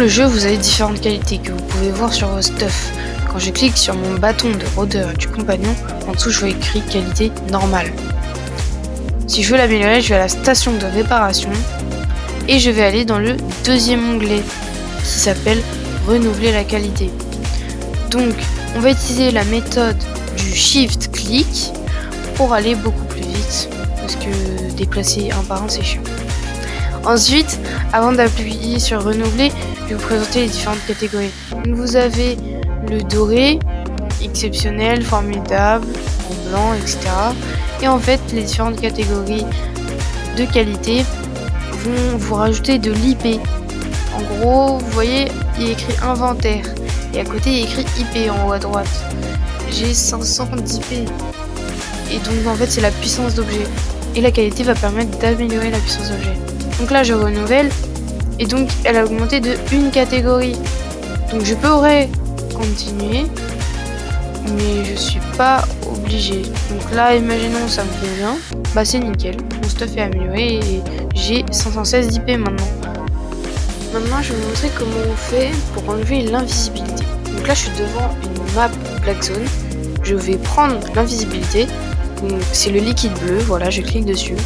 le jeu, vous avez différentes qualités que vous pouvez voir sur vos stuff. Quand je clique sur mon bâton de rôdeur du compagnon, en dessous je vois écrit qualité normale. Si je veux l'améliorer, je vais à la station de réparation et je vais aller dans le deuxième onglet qui s'appelle renouveler la qualité. Donc on va utiliser la méthode du shift click pour aller beaucoup plus vite parce que déplacer un par un c'est chiant. Ensuite, avant d'appuyer sur renouveler, je vais vous présenter les différentes catégories. Donc vous avez le doré, exceptionnel, formidable, en blanc, etc. Et en fait, les différentes catégories de qualité vont vous rajouter de l'IP. En gros, vous voyez, il est écrit inventaire. Et à côté, il est écrit IP en haut à droite. J'ai 500 d'IP. Et donc, en fait, c'est la puissance d'objet. Et la qualité va permettre d'améliorer la puissance d'objet. Donc là, je renouvelle. Et donc, elle a augmenté de une catégorie. Donc, je pourrais continuer. Mais je suis pas obligé. Donc là, imaginons ça me convient. Bah, c'est nickel. Mon stuff est amélioré et j'ai 516 d'IP maintenant. Maintenant, je vais vous montrer comment on fait pour enlever l'invisibilité. Donc là, je suis devant une map Black Zone. Je vais prendre l'invisibilité. Donc c'est le liquide bleu. Voilà, je clique dessus.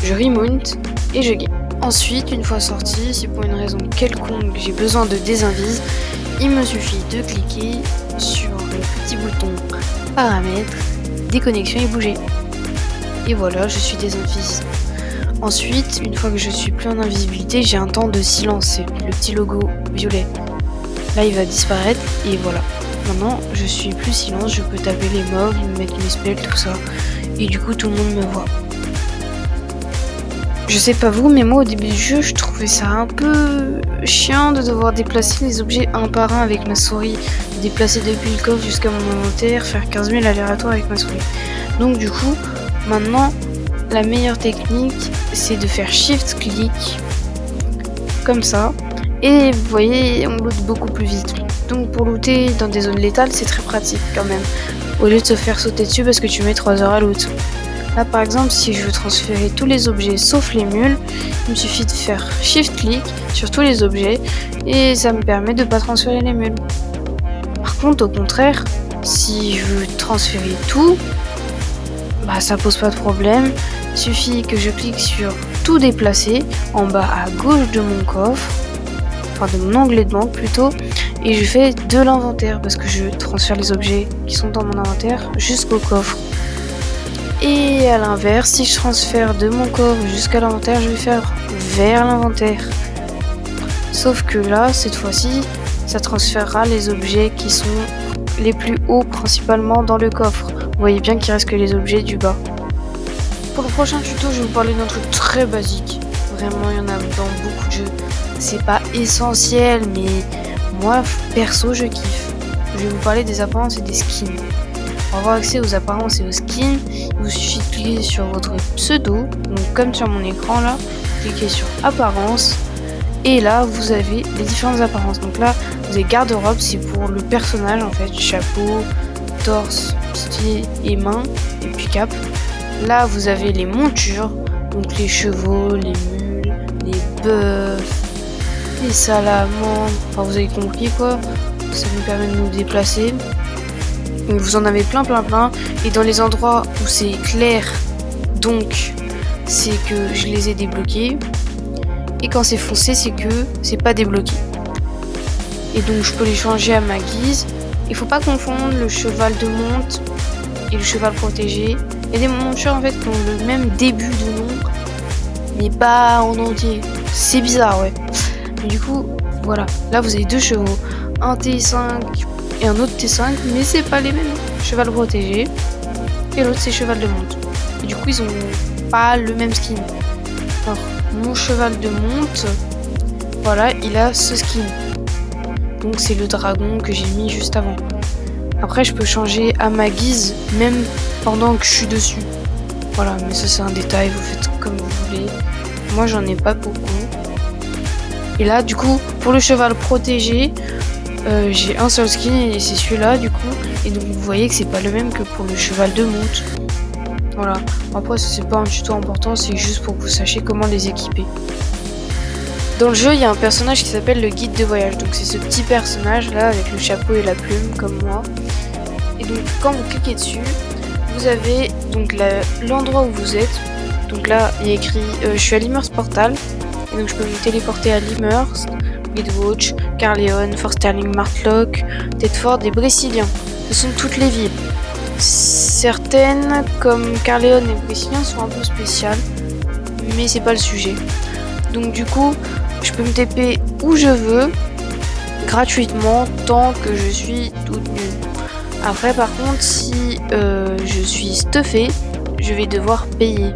Je remount et je gagne. Ensuite, une fois sorti, si pour une raison quelconque j'ai besoin de désinvise, il me suffit de cliquer sur le petit bouton paramètres, déconnexion et bouger. Et voilà, je suis désinvise. Ensuite, une fois que je suis plus en invisibilité, j'ai un temps de silence, c'est le petit logo violet. Là, il va disparaître et voilà. Maintenant, je suis plus silence, je peux taper les mobs, mettre mes spells, tout ça. Et du coup, tout le monde me voit. Je sais pas vous, mais moi au début du jeu, je trouvais ça un peu chiant de devoir déplacer les objets un par un avec ma souris. Déplacer depuis le coffre jusqu'à mon inventaire, faire 15 000 allers-retours avec ma souris. Donc du coup, maintenant, la meilleure technique, c'est de faire shift-click, comme ça. Et vous voyez, on loot beaucoup plus vite. Donc pour looter dans des zones létales, c'est très pratique quand même. Au lieu de se faire sauter dessus parce que tu mets 3 heures à loot. Là par exemple, si je veux transférer tous les objets sauf les mules, il me suffit de faire shift-click sur tous les objets et ça me permet de ne pas transférer les mules. Par contre, au contraire, si je veux transférer tout, bah ça pose pas de problème. Il suffit que je clique sur tout déplacer en bas à gauche de mon coffre, enfin de mon onglet de banque plutôt, et je fais de l'inventaire parce que je transfère les objets qui sont dans mon inventaire jusqu'au coffre. Et à l'inverse, si je transfère de mon coffre jusqu'à l'inventaire, je vais faire vers l'inventaire. Sauf que là, cette fois-ci, ça transférera les objets qui sont les plus hauts principalement dans le coffre. Vous voyez bien qu'il reste que les objets du bas. Pour le prochain tuto, je vais vous parler d'un truc très basique. Vraiment, il y en a dans beaucoup de jeux. C'est pas essentiel, mais moi, perso, je kiffe. Je vais vous parler des apparences et des skins. Pour avoir accès aux apparences et aux skins, il vous suffit de cliquer sur votre pseudo, donc comme sur mon écran là, cliquez sur apparences, et là vous avez les différentes apparences. Donc là, vous avez garde-robe, c'est pour le personnage en fait, chapeau, torse, pied et main, et puis cap. Là vous avez les montures, donc les chevaux, les mules, les bœufs, les salamandres, enfin vous avez compris quoi, ça nous permet de nous déplacer. Donc vous en avez plein, et dans les endroits où c'est clair, donc c'est que je les ai débloqués, et quand c'est foncé, c'est que c'est pas débloqué. Et donc je peux les changer à ma guise. Il faut pas confondre le cheval de monte et le cheval protégé. Il y a des montures en fait qui ont le même début de nom, mais pas en entier. C'est bizarre, ouais. Mais du coup, voilà. Là vous avez deux chevaux, un T5 et un autre T5, mais c'est pas les mêmes. Cheval protégé et l'autre c'est cheval de monte. Et du coup ils ont pas le même skin. Alors mon cheval de monte, voilà, il a ce skin. Donc c'est le dragon que j'ai mis juste avant. Après je peux changer à ma guise même pendant que je suis dessus. Voilà, mais ça c'est un détail, vous faites comme vous voulez. Moi j'en ai pas beaucoup. Et là du coup pour le cheval protégé, j'ai un seul skin et c'est celui-là du coup. Et donc vous voyez que c'est pas le même que pour le cheval de monte. Voilà. Après c'est pas un tuto important, c'est juste pour que vous sachiez comment les équiper. Dans le jeu, il y a un personnage qui s'appelle le guide de voyage. Donc c'est ce petit personnage là avec le chapeau et la plume comme moi. Et donc quand vous cliquez dessus, vous avez donc l'endroit où vous êtes. Donc là, il y a écrit je suis à l'Immerse Portal. Et donc je peux me téléporter à l'Immerse, Midwatch, Caerleon, Fort Sterling, Martlock, Thetford et Brésilien. Ce sont toutes les villes. Certaines, comme Caerleon et Brésilien, sont un peu spéciales, mais c'est pas le sujet. Donc du coup, je peux me TP où je veux, gratuitement, tant que je suis toute nulle. Après, par contre, si je suis stuffé, je vais devoir payer.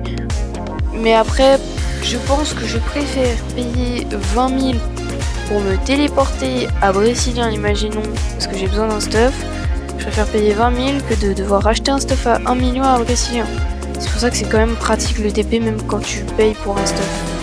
Mais après, je pense que je préfère payer 20 000 pour me téléporter à Brésilien, imaginons, parce que j'ai besoin d'un stuff. Je préfère payer 20 000 que de devoir acheter un stuff à 1 million à Brésilien. C'est pour ça que c'est quand même pratique le TP même quand tu payes pour un stuff.